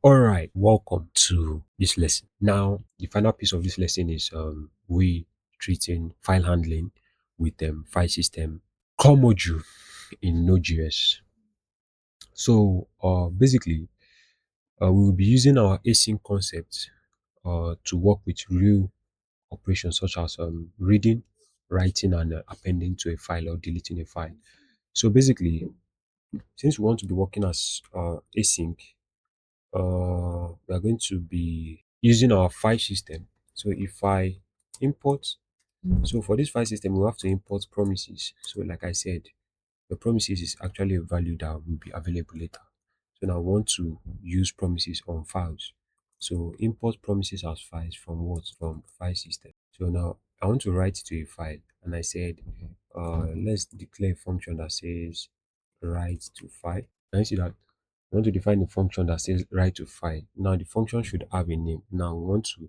All right, welcome to this lesson. Now, the final piece of this lesson is we treating file handling with file system core module in Node.js. So, basically, we will be using our async concept to work with real operations such as reading, writing, and appending to a file or deleting a file. So, basically, since we want to be working as async, we are going to be using our file system. So if I import, so for this file system, we have to import promises. So like I said, the promises is actually a value that will be available later. So now I want to use promises on files. So import promises as files from what? From file system. So now I want to write to a file, and I said, let's declare a function that says write to file. Can you see that? We want to define a function that says write to file. Now the function should have a name. Now we want to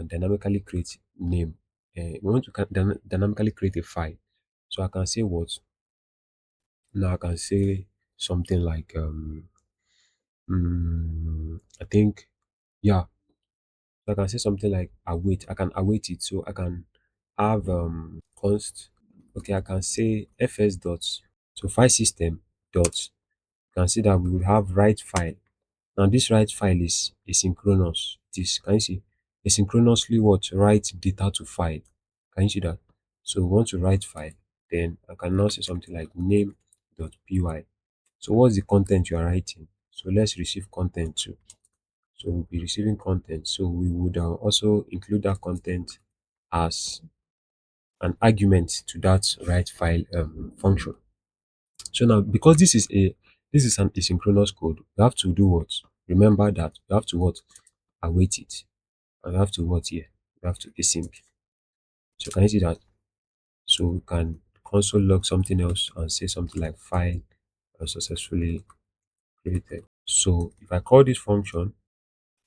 dynamically create name. We want to dynamically create a file. So I can say what? Now I can say something like I think, yeah. So I can say something like await. I can await it. So I can have const. Okay, I can say fs dot. So file system dot. You can see that we will have write file. Now this write file is asynchronous. This, can you see? Asynchronously what? Write data to file. Can you see that? So we want to write file. Then I can now say something like name.py. So what's the content you are writing? So let's receive content too. So we'll be receiving content. So we would also include that content as an argument to that write file function. So now, because this is an asynchronous code, we have to do what? Remember that we have to what? Await it. And we have to what here? We have to async. So can you see that? So we can console log something else and say something like file successfully created. So if I call this function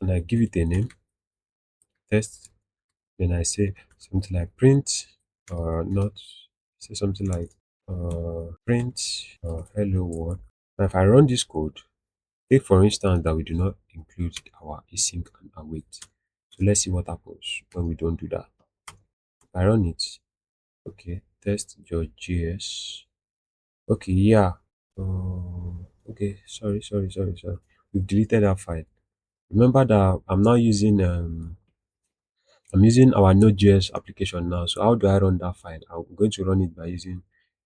and I give it a name, test, then I say something like print or not, say something like print hello world. Now if I run this code, take for instance that we do not include our async and await. So let's see what happens when we don't do that. If I run it, okay, test your JS. Okay, yeah. Okay, sorry. We've deleted that file. Remember that I'm using our Node.js application now. So how do I run that file? I'm going to run it by using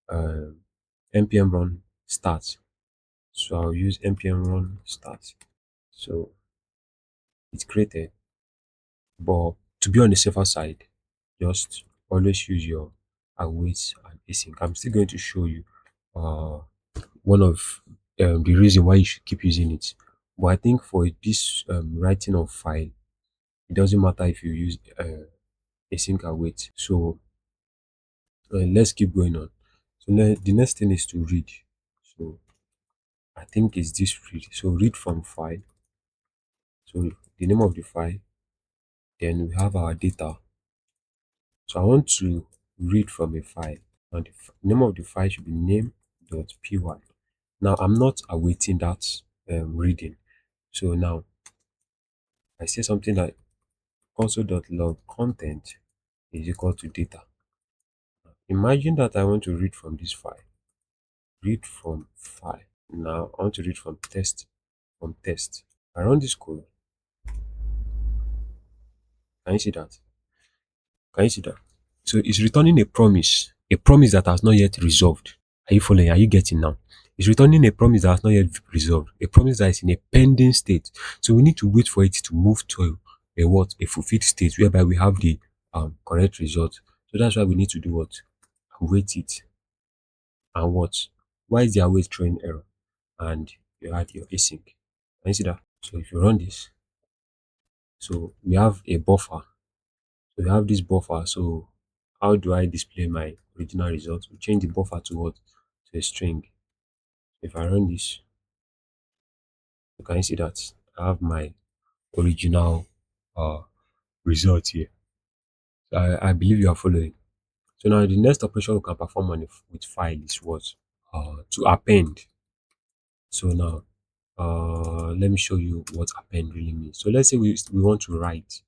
um, npm run start. So I'll use npm run start. So it's created. But to be on the safer side, just always use your await and async. I'm still going to show you uh, one of the reason why you should keep using it. But I think for this writing of file, it doesn't matter if you use async await. So let's keep going on. So the next thing is to read. So I think it's this read. So read from file. So the name of the file. Then we have our data. So I want to read from a file. And the name of the file should be name.py. Now I'm not awaiting that reading. So now I say something like console.log content is equal to data. Imagine that I want to read from this file. Read from file. Now I want to read from test. From test. I run this code. Can you see that? Can you see that? So it's returning a promise that has not yet resolved. Are you following? Are you getting now? It's returning a promise that has not yet resolved, a promise that is in a pending state. So we need to wait for it to move to a what? A fulfilled state whereby we have the correct result. So that's why we need to do what? Await it and what? Why is the await throwing error? And you add your async. Can you see that? So if you run this, so we have a buffer. So we have this buffer. So how do I display my original result? We change the buffer to what? To a string. If I run this, you can see that I have my original uh, result here. So I believe you are following. So now the next operation we can perform with file is what? To append. So now Let me show you what append really means. So let's say we want to write.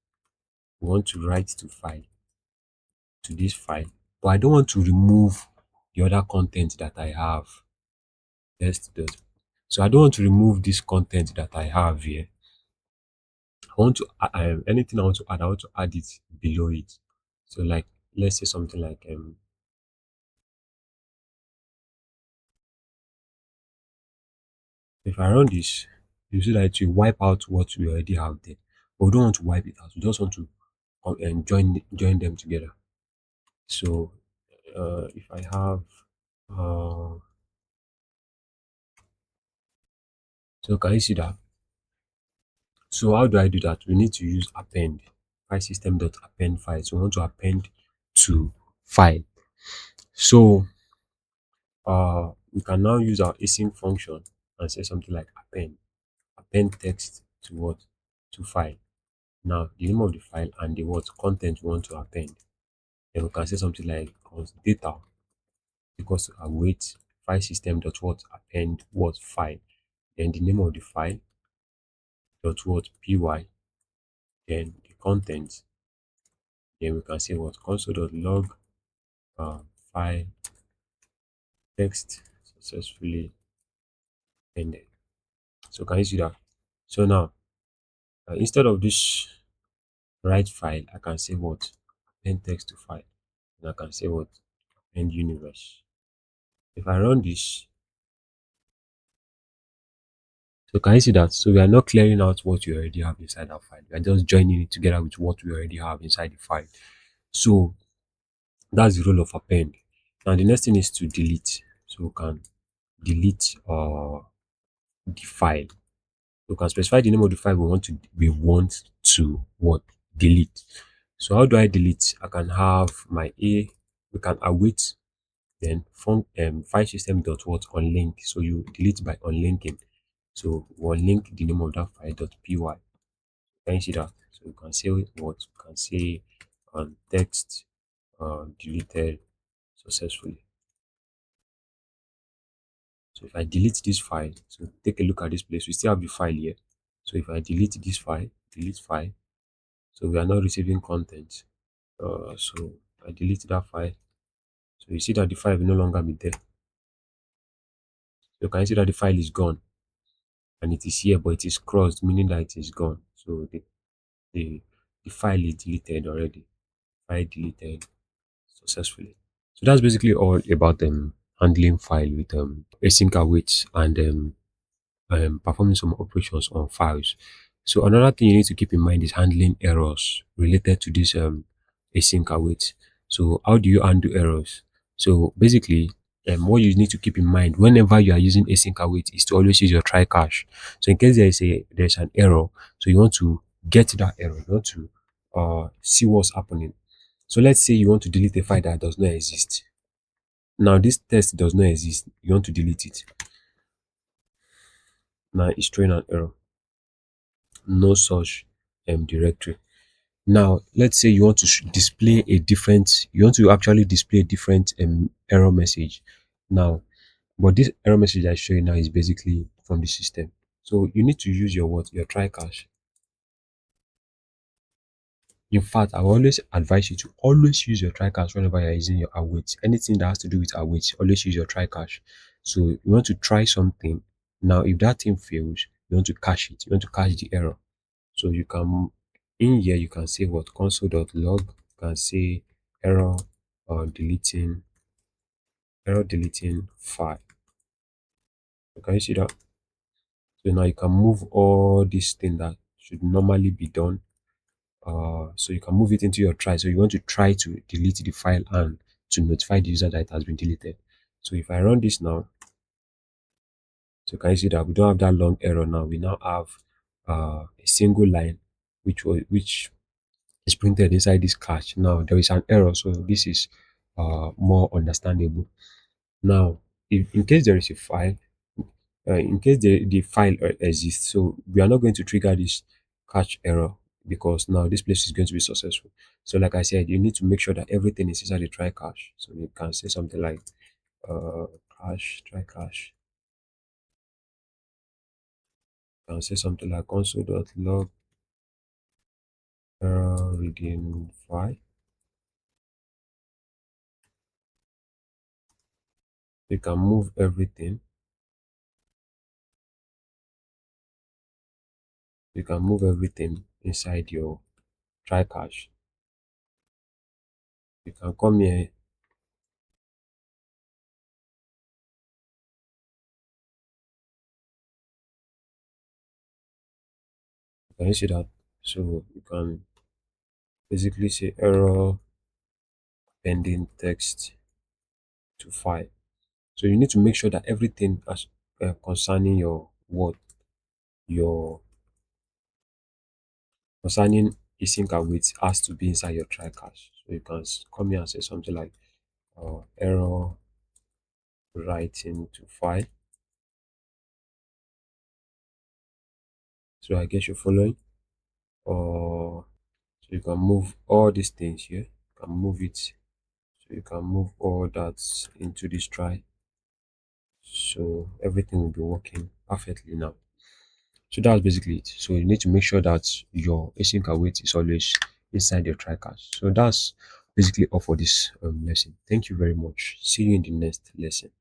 We want to write to this file, but I don't want to remove the other content that I have. Let's do it. So I don't want to remove this content that I have here. I want to anything I want to add, I want to add it below it. So like let's say something like if I run this, you see that it will wipe out what we already have there. But we don't want to wipe it out. We just want to join them together. So if I have uh, so can you see that? So how do I do that? We need to use append file system dot append file. So we want to append to file. So we can now use our async function and say something like append text to what, to file. Now the name of the file and the what content we want to append. Then we can say something like data equals to await file system dot what append what file. Then the name of the file dot what py. Then the content. Then we can say what console dot log uh, file text successfully ended. So can you see that? So now instead of this write file, I can say what append text to file, and I can say what append universe. If I run this, so can you see that? So we are not clearing out what we already have inside that file. We are just joining it together with what we already have inside the file. So that's the role of append. Now the next thing is to delete. So we can delete the file. We can specify the name of the file we want to what delete. So how do I delete? I can have my a. We can await then file system dot what unlink. So you delete by unlinking. So we'll link the name of that file dot py. Can you see that? So you can say what you can say text deleted successfully. So if I delete this file, so take a look at this place, we still have the file here. So if I delete this file, delete file, so we are not receiving content. So I delete that file. So you see that the file will no longer be there. You can see that the file is gone and it is here, but it is crossed, meaning that it is gone. So the, the file is deleted already. File deleted successfully. So that's basically all about handling file with async await and performing some operations on files. So another thing you need to keep in mind is handling errors related to this async await. So how do you handle errors? So basically, what you need to keep in mind whenever you are using async await is to always use your try catch. So in case there's an error, so you want to get that error, you want to see what's happening. So let's say you want to delete a file that does not exist. Now this text does not exist. You want to delete it. Now it's throwing an error. No such directory. Now let's say you want to display a different, you want to actually display a different error message now, but this error message I show you now is basically from the system. So you need to use your what, your try catch. In fact, I will always advise you to always use your try catch whenever you're using your await. Anything that has to do with await, always use your try catch. So you want to try something. Now if that thing fails, you want to cache it, you want to cache the error. So you can, in here you can say what console.log, you can say error deleting file. So can you see that? So now you can move all these things that should normally be done. So you can move it into your try. So you want to try to delete the file and to notify the user that it has been deleted. So if I run this now, so can you see that we don't have that long error now? We now have a single line which is printed inside this cache. Now there is an error, so this is more understandable. Now, if in case there is a file, in case the file exists, so we are not going to trigger this cache error because now this place is going to be successful. So like I said, you need to make sure that everything is inside the try cache. So you can say something like cache try cache. You can say something like console.log error reading file. You can move everything. You can move everything inside your try cache. You can come here. Can you see that? So you can basically say error pending text to file. So you need to make sure that everything as concerning your word, your concerning async await has to be inside your try cache. So you can come here and say something like error writing to file. So I guess you're following. Or so you can move all these things here. You can move it. So you can move all that into this try. So everything will be working perfectly now. So that's basically it. So you need to make sure that your async await is always inside your try cache. So that's basically all for this lesson. Thank you very much. See you in the next lesson.